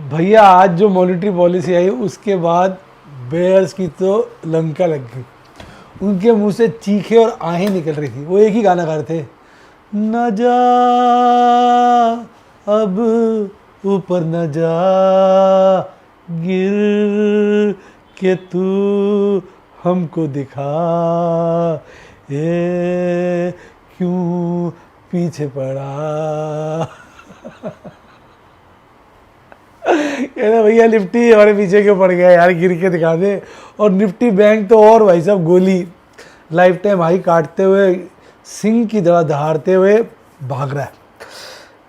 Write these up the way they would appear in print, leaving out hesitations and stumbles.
भैया आज जो मॉनेटरी पॉलिसी आई उसके बाद बेयर्स की तो लंका लग गई। उनके मुंह से चीखे और आहें निकल रही थी। वो एक ही गाना गा रहे थे, न जा अब ऊपर न जा, गिर के तू हमको दिखा, ये क्यों पीछे पड़ा। कहना भैया निफ्टी हमारे पीछे क्यों पड़ गया यार, गिर के दिखा दे। और निफ्टी बैंक तो और भाई साहब गोली लाइफ टाइम हाई काटते हुए सिंह की तरह दहाड़ते हुए भाग रहा है।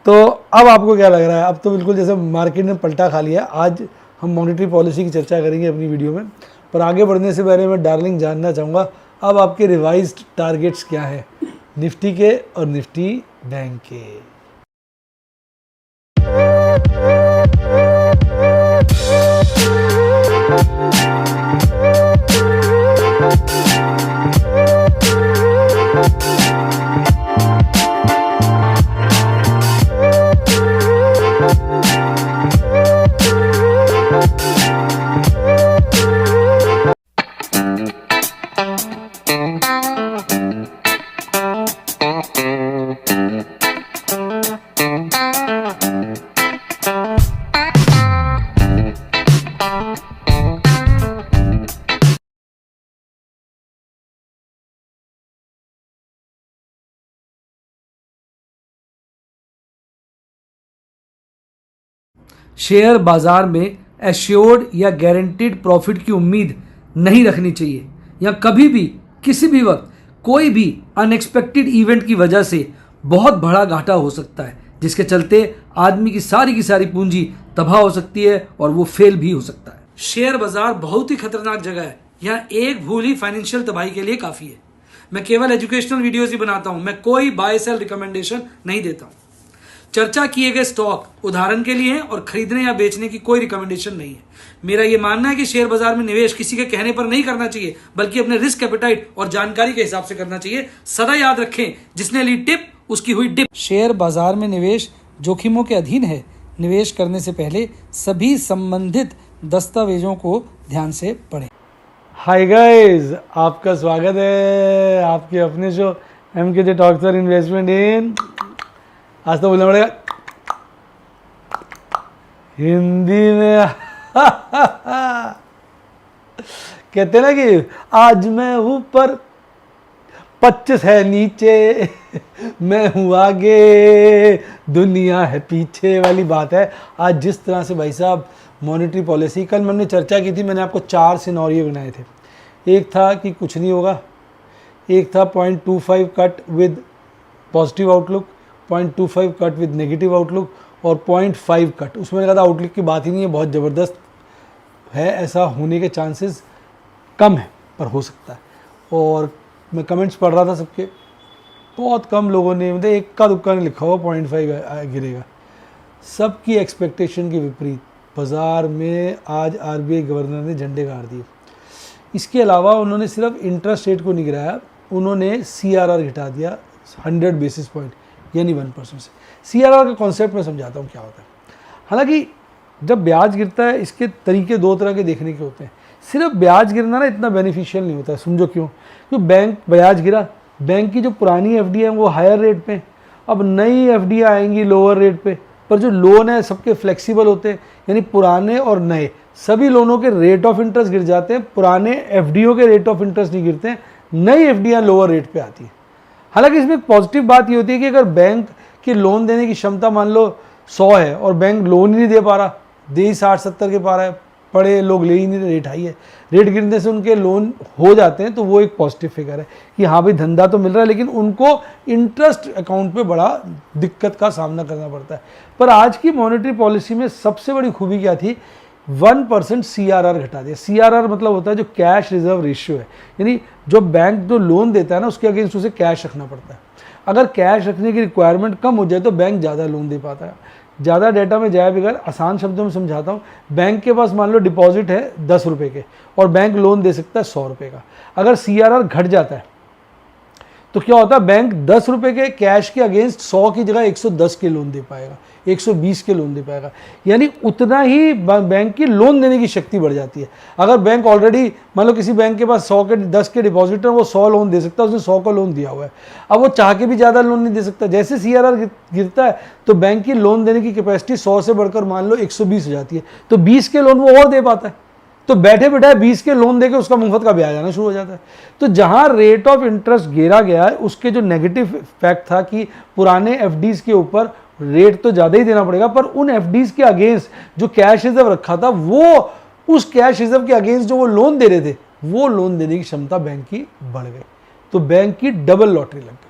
तो अब आपको क्या लग रहा है? अब तो बिल्कुल जैसे मार्केट ने पलटा खा लिया। आज हम मॉनेटरी पॉलिसी की चर्चा करेंगे अपनी वीडियो में, पर आगे बढ़ने से पहले मैं डार्लिंग जानना चाहूँगा अब आपके रिवाइज्ड टारगेट्स क्या हैं निफ्टी के और निफ्टी बैंक के। शेयर बाजार में एश्योर्ड या गारंटीड प्रॉफिट की उम्मीद नहीं रखनी चाहिए, या कभी भी किसी भी वक्त कोई भी अनएक्सपेक्टेड इवेंट की वजह से बहुत बड़ा घाटा हो सकता है, जिसके चलते आदमी की सारी पूंजी तबाह हो सकती है और वो फेल भी हो सकता है। शेयर बाजार बहुत ही खतरनाक जगह है। यहाँ एक भूल ही फाइनेंशियल तबाही के लिए काफी है। मैं केवल एजुकेशनल वीडियोस ही बनाता हूं, मैं कोई बाय सेल रिकमेंडेशन नहीं देता हूं। चर्चा किए गए स्टॉक उदाहरण के लिए हैं और खरीदने या बेचने की कोई रिकमेंडेशन नहीं है। मेरा यह मानना है कि शेयर बाजार में निवेश किसी के कहने पर नहीं करना चाहिए, बल्कि अपने रिस्क एपेटाइट और जानकारी के हिसाब से करना चाहिए। सदा याद रखें, जिसने ली टिप उसकी हुई डिप। शेयर बाजार में निवेश जोखिमों के अधीन है। निवेश करने से पहले सभी संबंधित दस्तावेजों को ध्यान से पढ़ें। हाय गाइस, आपका स्वागत है आपके अपने show MKJ talks for investment इन, आज तो बोलना पड़ेगा हिंदी में। कहते हैं ना कि आज मैं ऊपर 25 है नीचे, मैं हूँ आगे दुनिया है पीछे वाली बात है। आज जिस तरह से भाई साहब मॉनेटरी पॉलिसी, कल मैंने चर्चा की थी, मैंने आपको 4 सिनेरियो बनाए थे। एक था कि कुछ नहीं होगा, एक था 0.25 cut with positive outlook, 0.25 cut with negative outlook और 0.5 कट। उसमें लगा था आउटलुक की बात ही नहीं है, बहुत ज़बरदस्त है, ऐसा होने के चांसेस कम है पर हो सकता है। और मैं कमेंट्स पढ़ रहा था सबके, बहुत कम लोगों ने, मतलब एक का दुक्का नहीं लिखा हुआ 0.5 गिरेगा। सबकी एक्सपेक्टेशन के विपरीत बाज़ार में आज RBI गवर्नर ने झंडे गाड़ दिए। इसके अलावा उन्होंने सिर्फ इंटरेस्ट रेट को नहीं गिराया, उन्होंने CRR घटा दिया 100 बेसिस पॉइंट यानी 1% से। CRR का कॉन्सेप्ट मैं समझाता हूँ क्या होता है। हालांकि जब ब्याज गिरता है इसके तरीके 2 तरह के देखने के होते हैं। सिर्फ ब्याज गिरना ना इतना बेनिफिशियल नहीं होता है, समझो क्यों। क्योंकि बैंक ब्याज गिरा, बैंक की जो पुरानी FD है वो हायर रेट पे, अब नई FD आएंगी लोअर रेट पे, पर जो लोन है सबके फ्लेक्सिबल होते हैं, यानी पुराने और नए सभी लोनों के रेट ऑफ इंटरेस्ट गिर जाते हैं। पुराने FDO के रेट ऑफ इंटरेस्ट नहीं गिरते हैं, नई FDयाँ लोअर रेट पे आती है। हालांकि इसमें एक पॉजिटिव बात ये होती है कि अगर बैंक की लोन देने की क्षमता मान लो 100 है और बैंक लोन ही नहीं दे पा रहा, दे ही 60-70 के पा रहा है, पड़े लोग ले ही नहीं रहे, रेट हाई है, रेट गिरने से उनके लोन हो जाते हैं, तो वो एक पॉजिटिव फिगर है कि हाँ भाई धंधा तो मिल रहा है, लेकिन उनको इंटरेस्ट अकाउंट पे बड़ा दिक्कत का सामना करना पड़ता है। पर आज की मॉनेटरी पॉलिसी में सबसे बड़ी खूबी क्या थी? 1% CRR घटा दिया। CRR मतलब होता है जो कैश रिजर्व रेशियो है, यानी जो बैंक जो लोन देता है ना उसके अगेंस्ट उसे कैश रखना पड़ता है। अगर कैश रखने की रिक्वायरमेंट कम हो जाए तो बैंक ज़्यादा लोन दे पाता है। ज़्यादा डेटा में जाए बगैर आसान शब्दों में समझाता हूँ, बैंक के पास मान लो डिपॉजिट है 10 रुपये के और बैंक लोन दे सकता है 100 रुपये का। अगर CRR घट जाता है तो क्या होता है, बैंक 10 रुपये के कैश के अगेंस्ट 100 की जगह 110 के लोन दे पाएगा। 120 के लोन दे पाएगा। यानी उतना ही बैंक की लोन देने की शक्ति बढ़ जाती है। अगर बैंक ऑलरेडी मान लो किसी बैंक के पास 100 के 10 के डिपॉजिट है, वो 100 लोन दे सकता है, उसने 100 का लोन दिया हुआ है। अब वो चाह के भी ज़्यादा लोन नहीं दे सकता। जैसे CRR गिरता है तो बैंक की लोन देने की कैपेसिटी 100 से बढ़कर मान लो 120 हो जाती है, तो 20 के लोन वो और दे पाता है। तो बैठे बैठे 20 के लोन देके उसका मुफ्त का ब्याज आना शुरू हो जाता है। तो जहां रेट ऑफ इंटरेस्ट गिरा गया है, उसके जो नेगेटिव इफेक्ट था कि पुराने एफडीज के ऊपर रेट तो ज़्यादा ही देना पड़ेगा, पर उन एफडीज के अगेंस्ट जो कैश रिजर्व रखा था, वो उस कैश रिजर्व के अगेंस्ट जो वो लोन दे रहे थे, वो लोन देने की क्षमता बैंक की बढ़ गई। तो बैंक की डबल लॉटरी लग गई।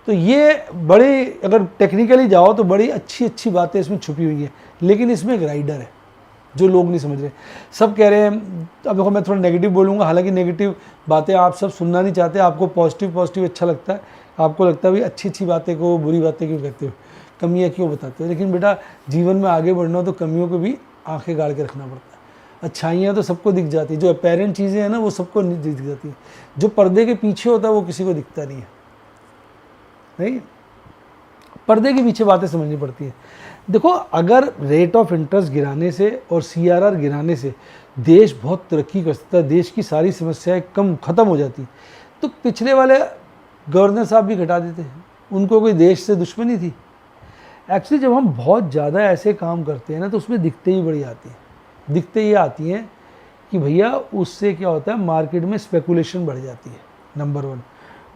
तो ये बड़ी, अगर टेक्निकली जाओ तो बड़ी अच्छी अच्छी बातें इसमें छुपी हुई है, लेकिन इसमें एक राइडर है जो लोग नहीं समझ रहे। सब कह रहे हैं, अब देखो मैं थोड़ा नेगेटिव बोलूँगा, हालांकि नेगेटिव बातें आप सब सुनना नहीं चाहते, आपको पॉजिटिव अच्छा लगता है। आपको लगता है भाई अच्छी बातें को बुरी बातें क्यों कहते हो, कमियाँ क्यों बताते हो। लेकिन बेटा जीवन में आगे बढ़ना हो तो कमियों को भी आंखें गाड़ के रखना पड़ता है। अच्छाइयाँ तो सबको दिख जाती है, जो अपेरेंट चीज़ें हैं ना वो सबको दिख जाती है, जो पर्दे के पीछे होता है वो किसी को दिखता नहीं है। नहीं, पर्दे के पीछे बातें समझनी पड़ती है। देखो, अगर रेट ऑफ इंटरेस्ट गिराने से और CRR गिराने से देश बहुत तरक्की कर सकता है, देश की सारी समस्याएं ख़त्म हो जाती, तो पिछले वाले गवर्नर साहब भी घटा देते हैं, उनको कोई देश से दुश्मनी थी। एक्चुअली जब हम बहुत ज़्यादा ऐसे काम करते हैं ना, तो उसमें दिक्कतें ही बड़ी आती हैं। दिक्कतें ये आती हैं कि भैया उससे क्या होता है, मार्केट में स्पेकुलेशन बढ़ जाती है, नंबर 1।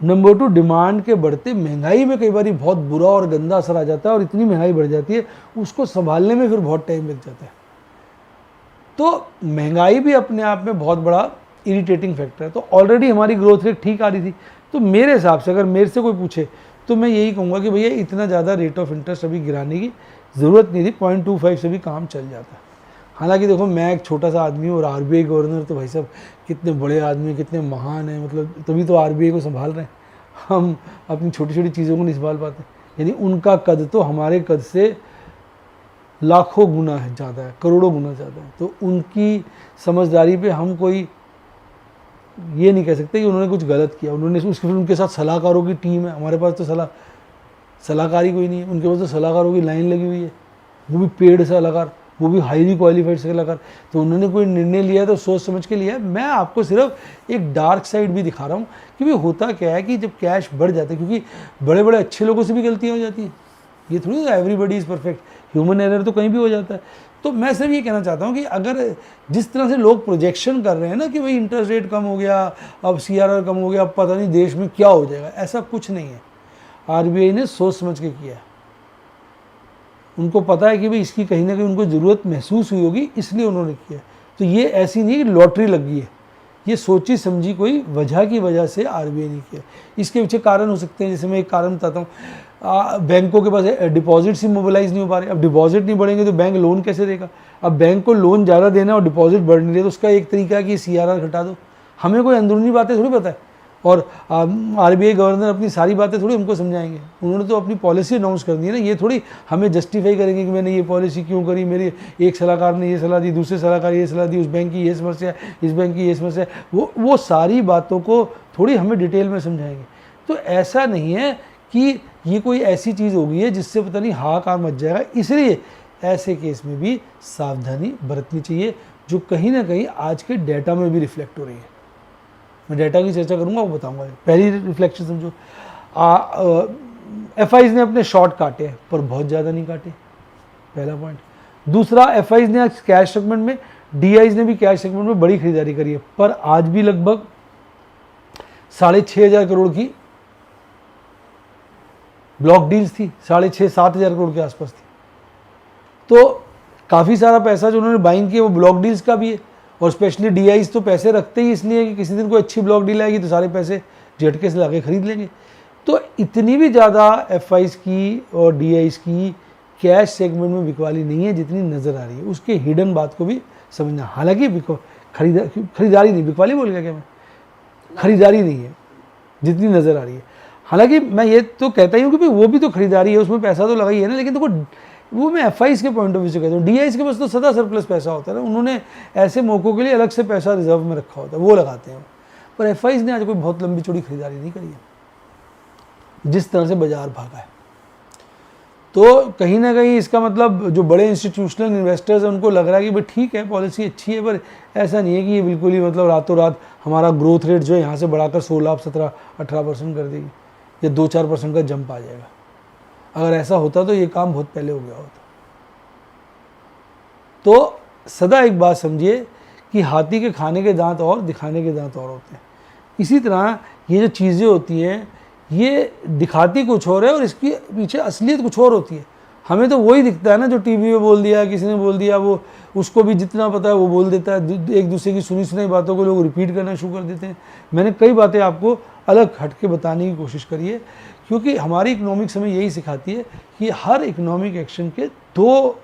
नंबर 2, डिमांड के बढ़ते महंगाई में कई बार बहुत बुरा और गंदा असर आ जाता है, और इतनी महंगाई बढ़ जाती है उसको संभालने में फिर बहुत टाइम लग जाता है। तो महंगाई भी अपने आप में बहुत बड़ा इरिटेटिंग फैक्टर है। तो ऑलरेडी हमारी ग्रोथ रेट ठीक आ रही थी, तो मेरे हिसाब से अगर मेरे से कोई पूछे तो मैं यही कहूँगा कि भैया इतना ज़्यादा रेट ऑफ इंटरेस्ट अभी गिराने की ज़रूरत नहीं थी, 0.25 से भी काम चल जाता है। हालांकि देखो, मैं एक छोटा सा आदमी हूँ और RBI गवर्नर तो भाई साहब कितने बड़े आदमी, कितने महान हैं, मतलब तभी तो RBI को संभाल रहे हैं। हम अपनी छोटी छोटी चीज़ों को नहीं संभाल पाते। यानी उनका कद तो हमारे कद से लाखों गुना है ज़्यादा है, करोड़ों गुना ज़्यादा है। तो उनकी समझदारी पे हम कोई ये नहीं कह सकते कि उन्होंने कुछ गलत किया। उन्होंने उसके फिर उनके साथ सलाहकारों की टीम है, हमारे पास तो सलाहकारी कोई नहीं है, उनके पास तो सलाहकारों की लाइन लगी हुई है, वो भी पेड सलाहकार, वो भी हाईली क्वालिफाइड सलाहकार। तो उन्होंने कोई निर्णय लिया तो सोच समझ के लिया है। मैं आपको सिर्फ एक डार्क साइड भी दिखा रहा हूँ कि भाई होता क्या है कि जब कैश बढ़ जाता है, क्योंकि बड़े बड़े अच्छे लोगों से भी गलतियाँ हो जाती हैं, ये थोड़ी everybody is perfect, human error तो कहीं भी हो जाता है। तो मैं सिर्फ ये कहना चाहता हूँ कि अगर जिस तरह से लोग प्रोजेक्शन कर रहे हैं ना कि भाई इंटरेस्ट रेट कम हो गया, अब CRR कम हो गया, अब पता नहीं देश में क्या हो जाएगा, ऐसा कुछ नहीं है। RBI ने सोच समझ के किया है। उनको पता है कि भाई इसकी कहीं ना कहीं उनको ज़रूरत महसूस हुई होगी, इसलिए उन्होंने किया। तो ये ऐसी नहीं कि लॉटरी लग गई है, ये सोची समझी कोई वजह की वजह से RBI ने किया। इसके पीछे कारण हो सकते हैं, जैसे मैं एक कारण बताता हूँ, बैंकों के पास डिपॉजिट्स ही मोबिलाइज नहीं हो पा रहे। अब डिपॉजिट नहीं बढ़ेंगे तो बैंक लोन कैसे देगा। अब बैंक को लोन ज़्यादा देना और डिपॉजिट बढ़ नहीं रही, तो उसका एक तरीका है कि CRR घटा दो। हमें कोई अंदरूनी बातें थोड़ी पता है, और RBI गवर्नर अपनी सारी बातें थोड़ी हमको समझाएंगे। उन्होंने तो अपनी पॉलिसी अनाउंस कर दी है ना, ये थोड़ी हमें जस्टिफाई करेंगे कि मैंने ये पॉलिसी क्यों करी, मेरे एक सलाहकार ने ये सलाह दी, दूसरे सलाहकार ये सलाह दी, उस बैंक की ये समस्या है, इस बैंक की ये समस्या है, वो सारी बातों को थोड़ी हमें डिटेल में समझाएंगे। तो ऐसा नहीं है कि ये कोई ऐसी चीज़ हो गई है जिससे पता नहीं हाहाकार मच जाएगा। इसलिए ऐसे केस में भी सावधानी बरतनी चाहिए, जो कहीं ना कहीं आज के डाटा में भी रिफ्लेक्ट हो रही है। मैं डाटा की चर्चा करूंगा, वो बताऊंगा। पहली रिफ्लेक्शन समझो, FIs ने अपने शॉर्ट काटे हैं पर बहुत ज़्यादा नहीं काटे, पहला पॉइंट। दूसरा, FIs ने कैश सेगमेंट में, DIs ने भी कैश सेगमेंट में बड़ी खरीदारी करी है, पर आज भी लगभग 6,500 करोड़ की ब्लॉक डील्स थी, 6,500-7 हज़ार करोड़ के आसपास थी। तो काफ़ी सारा पैसा जो उन्होंने बाइंग किया वो ब्लॉक डील्स का भी है। और स्पेशली DIs तो पैसे रखते ही इसलिए कि किसी दिन कोई अच्छी ब्लॉक डील आएगी तो सारे पैसे झटके से लाके खरीद लेंगे। तो इतनी भी ज़्यादा FIs की और DIs की कैश सेगमेंट में बिकवाली नहीं है जितनी नज़र आ रही है। उसके हिडन बात को भी समझना। हालांकि खरीदारी नहीं, बिकवाली बोल गया क्या मैं, खरीदारी नहीं है जितनी नज़र आ रही है। हालांकि मैं ये तो कहता ही हूँ कि भाई वो भी तो खरीदारी है, उसमें पैसा तो लगा ही है ना, लेकिन देखो वो मैं FIs के पॉइंट ऑफ व्यू से कहता हूँ। DIs के पास तो सदा सरप्लस पैसा होता है ना, उन्होंने ऐसे मौक़ों के लिए अलग से पैसा रिजर्व में रखा होता है, वो लगाते हैं। पर FIs ने आज कोई बहुत लंबी चौड़ी खरीदारी नहीं करी है जिस तरह से बाजार भागा है। तो कहीं ना कहीं इसका मतलब जो बड़े इंस्टीट्यूशनल इन्वेस्टर्स हैं उनको लग रहा है कि भाई ठीक है पॉलिसी अच्छी है, पर ऐसा नहीं है कि ये बिल्कुल ही मतलब रातों रात हमारा ग्रोथ रेट जो है यहाँ से बढ़ाकर 16, 17, 18% कर देगी या 2-4% का जंप आ जाएगा। अगर ऐसा होता तो ये काम बहुत पहले हो गया होता। तो सदा एक बात समझिए कि हाथी के खाने के दांत और दिखाने के दांत और होते हैं। इसी तरह ये जो चीज़ें होती हैं ये दिखाती कुछ और है और इसके पीछे असलियत कुछ और होती है। हमें तो वही दिखता है ना जो टीवी में बोल दिया, किसी ने बोल दिया, वो उसको भी जितना पता है वो बोल देता है। एक दूसरे की सुनी सुनाई बातों को लोग रिपीट करना शुरू कर देते हैं। मैंने कई बातें आपको अलग हट के बताने की कोशिश करी है, क्योंकि हमारी इकोनॉमिक्स हमें यही सिखाती है कि हर इकोनॉमिक एक्शन के दो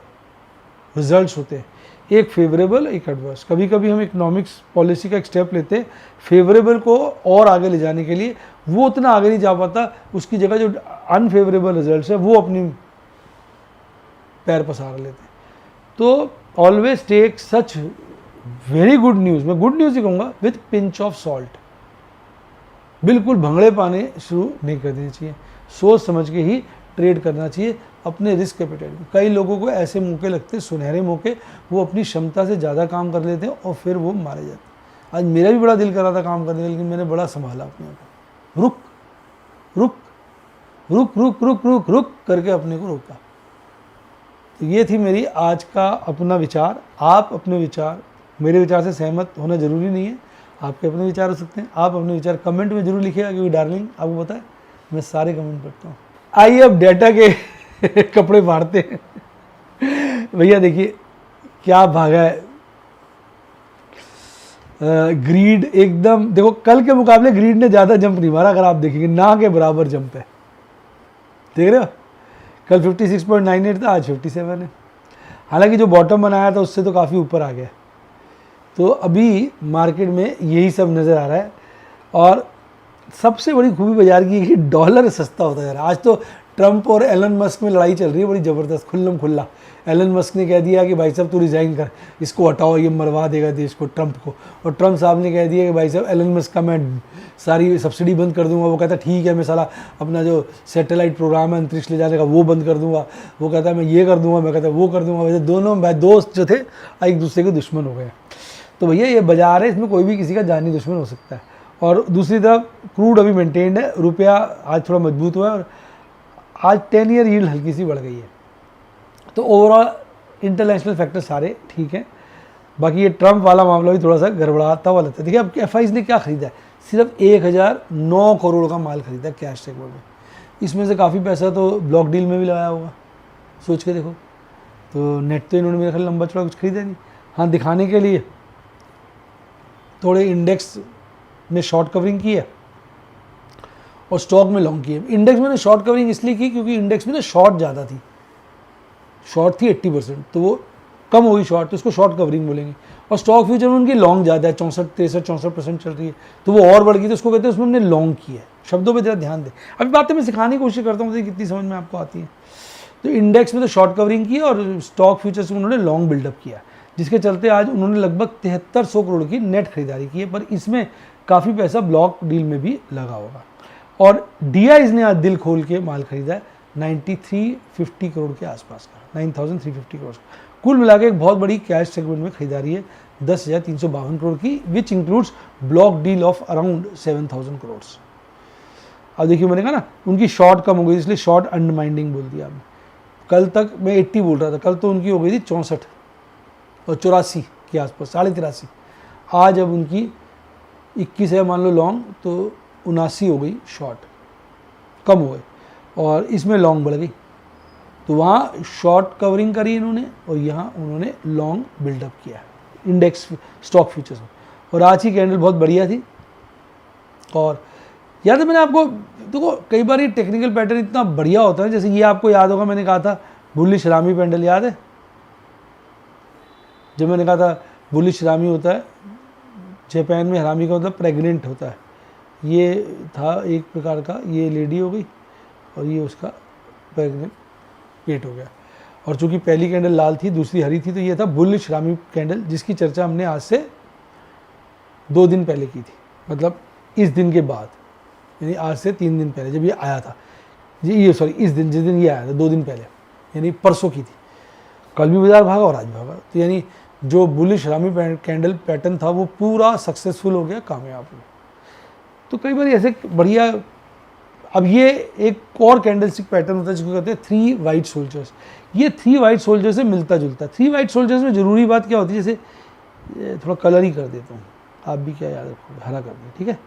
रिजल्ट्स होते हैं, एक फेवरेबल एक एडवर्स। कभी कभी हम इकोनॉमिक्स पॉलिसी का एक स्टेप लेते हैं फेवरेबल को और आगे ले जाने के लिए, वो उतना आगे नहीं जा पाता, उसकी जगह जो अनफेवरेबल रिजल्ट्स है वो अपनी पैर पसार लेते हैं। तो always take such very good news, मैं गुड न्यूज़ ही कहूँगा, विथ पिंच ऑफ सॉल्ट। बिल्कुल भंगड़े पाने शुरू नहीं कर देने चाहिए, सोच समझ के ही ट्रेड करना चाहिए अपने रिस्क एपेटाइट में। कई लोगों को ऐसे मौके लगते हैं, सुनहरे मौके, वो अपनी क्षमता से ज़्यादा काम कर लेते हैं और फिर वो मारे जाते हैं। आज मेरा भी बड़ा दिल कर रहा था काम करने का, लेकिन मैंने बड़ा संभाला अपने आप को, रुक रुक रुक रुक रुक रुक रुक करके अपने को रोका। तो ये थी मेरी आज का अपना विचार। आप अपने विचार, मेरे विचार से सहमत होना ज़रूरी नहीं है, आपके अपने विचार हो सकते हैं। आप अपने विचार कमेंट में जरूर लिखिएगा, क्योंकि डार्लिंग आपको पता है मैं सारे कमेंट पढ़ता हूँ। आइए अब डेटा के कपड़े फाड़ते हैं। भैया देखिए क्या भागा है, ग्रीड एकदम, देखो कल के मुकाबले ग्रीड ने ज़्यादा जंप नहीं मारा, अगर आप देखेंगे ना के बराबर जंप है, देख रहे हो। कल 56.98 था, आज 57 है। हालांकि जो बॉटम बनाया था उससे तो काफ़ी ऊपर आ गया। तो अभी मार्केट में यही सब नज़र आ रहा है। और सबसे बड़ी खूबी बाजार की है कि डॉलर सस्ता होता जा रहा है। आज तो ट्रंप और एलन मस्क में लड़ाई चल रही है बड़ी ज़बरदस्त, खुल्लम खुल्ला। एलन मस्क ने कह दिया कि भाई साहब तू रिज़ाइन कर, इसको हटाओ, ये मरवा देगा देश को, ट्रंप को। और ट्रंप साहब ने कह दिया कि भाई साहब एलन मस्क का मैं सारी सब्सिडी बंद कर दूंगा। वो कहता ठीक है, मैं साला अपना जो सैटेलाइट प्रोग्राम है अंतरिक्ष ले जाने का वो बंद कर दूंगा। वो कहता है मैं ये कर दूंगा, मैं कहता वो कर दूंगा। वैसे दोनों भाई दोस्त जो थे एक दूसरे के दुश्मन हो गए। तो भैया ये बाजार है, इसमें कोई भी किसी का जानी दुश्मन हो सकता है। और दूसरी तरफ क्रूड अभी मेंटेन्ड है, रुपया आज थोड़ा मजबूत हुआ है और आज 10 ईयर यील्ड हल्की सी बढ़ गई है। तो ओवरऑल इंटरनेशनल फैक्टर सारे ठीक हैं। बाकी ये ट्रंप वाला मामला भी थोड़ा सा गड़बड़ाता हुआ लगता है। देखिए अब एफआईज ने क्या खरीदा है, सिर्फ 1009 करोड़ का माल खरीदा है कैश सेगमेंट में। इसमें से काफ़ी पैसा तो ब्लॉक डील में भी लगाया होगा, सोच के देखो। तो नेट तो इन्होंने मेरे ख्याल लंबा चौड़ा कुछ खरीदा नहीं। हाँ, दिखाने के लिए थोड़े इंडेक्स में शॉर्ट कवरिंग की है और स्टॉक में लॉन्ग की है। इंडेक्स में शॉर्ट कवरिंग इसलिए की क्योंकि इंडेक्स में ना शॉर्ट ज़्यादा थी, शॉर्ट थी 80%, तो वो कम होगी शॉर्ट, तो इसको शॉर्ट कवरिंग बोलेंगे। और स्टॉक फ्यूचर में उनकी लॉन्ग ज़्यादा है, 64% चल रही है, तो वो और बढ़ गई, तो उसको कहते हैं उसमें हमने लॉन्ग की है। शब्दों पे जरा ध्यान दें। अभी बातें मैं सिखाने की कोशिश करता हूँ, मुझे कितनी समझ में आपको आती है। तो इंडेक्स में तो शॉर्ट कवरिंग की है और स्टॉक फ्यूचर्स में उन्होंने लॉन्ग बिल्डअप किया, जिसके चलते आज उन्होंने लगभग 7300 करोड़ की नेट खरीदारी की है। पर इसमें काफ़ी पैसा ब्लॉक डील में भी लगा होगा। और डीआईज ने आज दिल खोल के माल खरीदा है 9350 करोड़ के आसपास का, 9350 करोड़। कुल मिला के एक बहुत बड़ी कैश सेगमेंट में खरीदारी है 10,352 करोड़ की, which includes block deal of around 7000 crore. अब देखिए मैंने कहा ना उनकी शॉर्ट कम हो गई, इसलिए शॉर्ट अंडरमाइंडिंग बोल दिया आपने। कल तक मैं 80 बोल रहा था, कल तो उनकी हो गई थी 64 और 84 के आसपास, 83.5। आज अब उनकी 21 है मान लो लॉन्ग, तो 79 हो गई शॉर्ट, कम हो गए और इसमें लॉन्ग बढ़ गई। तो वहाँ शॉर्ट कवरिंग करी इन्होंने और यहाँ उन्होंने लॉन्ग बिल्डअप किया इंडेक्स स्टॉक फ्यूचर्स में। और आज की कैंडल बहुत बढ़िया थी। और याद है मैंने आपको, देखो कई बार ये टेक्निकल पैटर्न इतना बढ़िया होता है, जैसे ये आपको याद होगा मैंने कहा था बुलिश हरामी पैंडल, याद है जब मैंने कहा था बुलिश हरामी होता है, जापान में हरामी का मतलब प्रेग्नेंट होता है। ये था एक प्रकार का, ये लेडी हो गई और ये उसका प्रेग्नेंट पेट हो गया। और चूंकि पहली कैंडल लाल थी दूसरी हरी थी, तो ये था बुलिश हरामी कैंडल, जिसकी चर्चा हमने आज से 2 दिन पहले की थी, मतलब इस दिन के बाद, यानी आज से 3 दिन पहले जब ये आया था। ये सॉरी इस दिन, जिस दिन ये आया था 2 दिन पहले। यानी परसों की थी, कल भी बाजार भागा और आज भागा। तो यानी जो बुलिश रामी कैंडल पैटर्न था वो पूरा सक्सेसफुल हो गया, कामयाब हो गया। तो कई बार ऐसे बढ़िया, अब ये एक और कैंडलस्टिक पैटर्न होता है जिसको कहते हैं 3 वाइट सोल्जर्स। ये 3 वाइट सोल्जर से मिलता जुलता है। 3 वाइट सोल्जर्स में जरूरी बात क्या होती है, जैसे थोड़ा कलर ही कर देता हूँ, आप भी क्या याद रखोगे, हरा कर दें, ठीक है।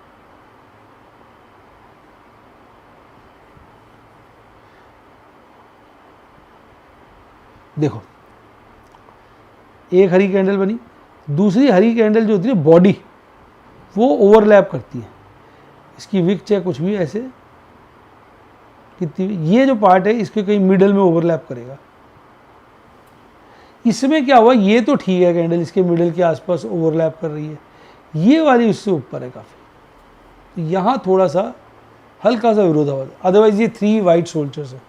देखो एक हरी कैंडल बनी, दूसरी हरी कैंडल जो होती है बॉडी वो ओवरलैप करती है, इसकी विक चाहे कुछ भी ऐसे कितनी, ये जो पार्ट है इसके कहीं मिडल में ओवरलैप करेगा। इसमें क्या हुआ, ये तो ठीक है कैंडल इसके मिडल के आसपास ओवरलैप कर रही है, ये वाली उससे ऊपर है काफ़ी, तो यहाँ थोड़ा सा हल्का सा विरोधाभास। अदरवाइज ये 3 वाइट सोल्जर्स है,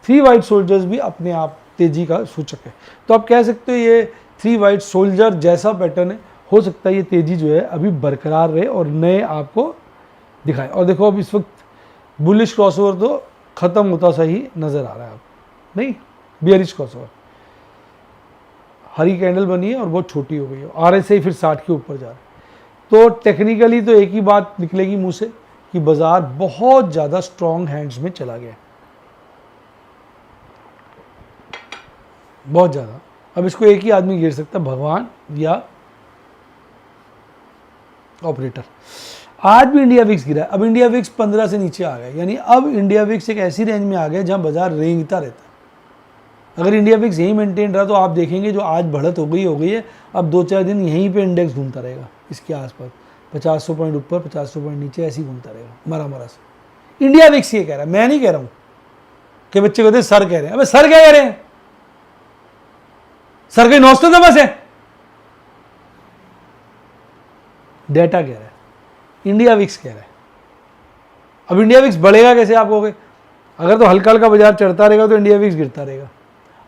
3 वाइट सोल्जर्स भी अपने आप तेजी का सूचक है। तो आप कह सकते हो ये 3 वाइट सोल्जर जैसा पैटर्न है, हो सकता है ये तेजी जो है अभी बरकरार रहे और नए आपको दिखाए। और देखो अब इस वक्त बुलिश क्रॉसओवर तो खत्म होता सा ही नजर आ रहा है आपको, नहीं बियरिश क्रॉसओवर, हरी कैंडल बनी है और बहुत छोटी हो गई है, RSI फिर 60 के ऊपर जा रहा है। तो टेक्निकली तो एक ही बात निकलेगी मुंह से कि बाजार बहुत ज़्यादा स्ट्रॉन्ग हैंड्स में चला गया, बहुत ज़्यादा। अब इसको एक ही आदमी गिर सकता है, भगवान या ऑपरेटर। आज भी इंडिया विक्स गिरा है, अब इंडिया विक्स 15 से नीचे आ गया, यानी अब इंडिया विक्स एक ऐसी रेंज में आ गया जहां बाजार रेंगता रहता है। अगर इंडिया विक्स यही मेंटेन रहा तो आप देखेंगे जो आज बढ़त हो गई है, अब 2-4 दिन यहीं पे इंडेक्स घूमता रहेगा, इसके आसपास 50 पॉइंट ऊपर 50 पॉइंट नीचे ऐसे ही घूमता रहेगा मरा से। इंडिया विक्स ये कह रहा है, मैं नहीं कह रहा हूं कि बच्चे कहते हैं सर कह रहे हैं। अबे सर क्या कह रहे हैं, सर कोई नोस्ट्राडामस है, डेटा कह रहा है, इंडिया विक्स कह रहा है। अब इंडिया विक्स बढ़ेगा कैसे आप कहोगे, अगर तो हल्का हल्का बाजार चढ़ता रहेगा तो इंडिया विक्स गिरता रहेगा।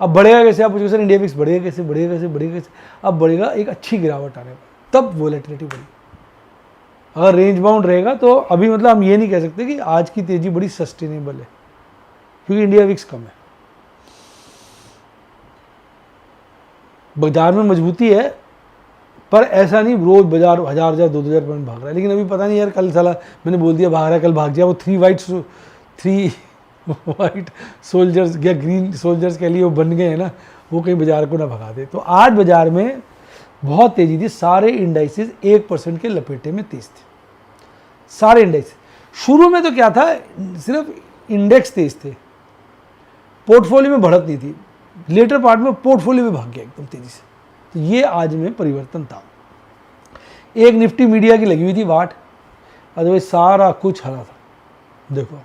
अब बढ़ेगा कैसे, आप पूछोगे सर इंडिया विक्स बढ़ेगा कैसे, बढ़ेगा कैसे, बढ़ेगा कैसे। अब बढ़ेगा एक अच्छी गिरावट आने पर, तब वोलेटिलिटी बढ़ेगी। अगर रेंज बाउंड रहेगा तो अभी मतलब हम ये नहीं कह सकते कि आज की तेजी बड़ी सस्टेनेबल है, क्योंकि इंडिया विक्स कम है। बाजार में मजबूती है पर ऐसा नहीं रोज बाजार 1000 2000 पॉइंट भाग रहा है। लेकिन अभी पता नहीं यार, कल साला मैंने बोल दिया भाग रहा है, कल भाग जाए। वो 3 वाइट सोल्जर्स या ग्रीन सोल्जर्स के लिए वो बन गए हैं ना, वो कहीं बाजार को ना भगा दे। तो आज बाजार में बहुत तेजी थी, सारे इंडाइसेस 1% के लपेटे में तेज थे, सारे इंडेक्स। शुरू में तो क्या था, सिर्फ इंडेक्स तेज थे, पोर्टफोलियो में बढ़त नहीं थी। लेटर पार्ट में पोर्टफोलियो में भाग गया एकदम तेजी से। तो ये आज में परिवर्तन था। एक निफ्टी मीडिया की लगी हुई थी वाट, अदरवाइज सारा कुछ हरा था। देखो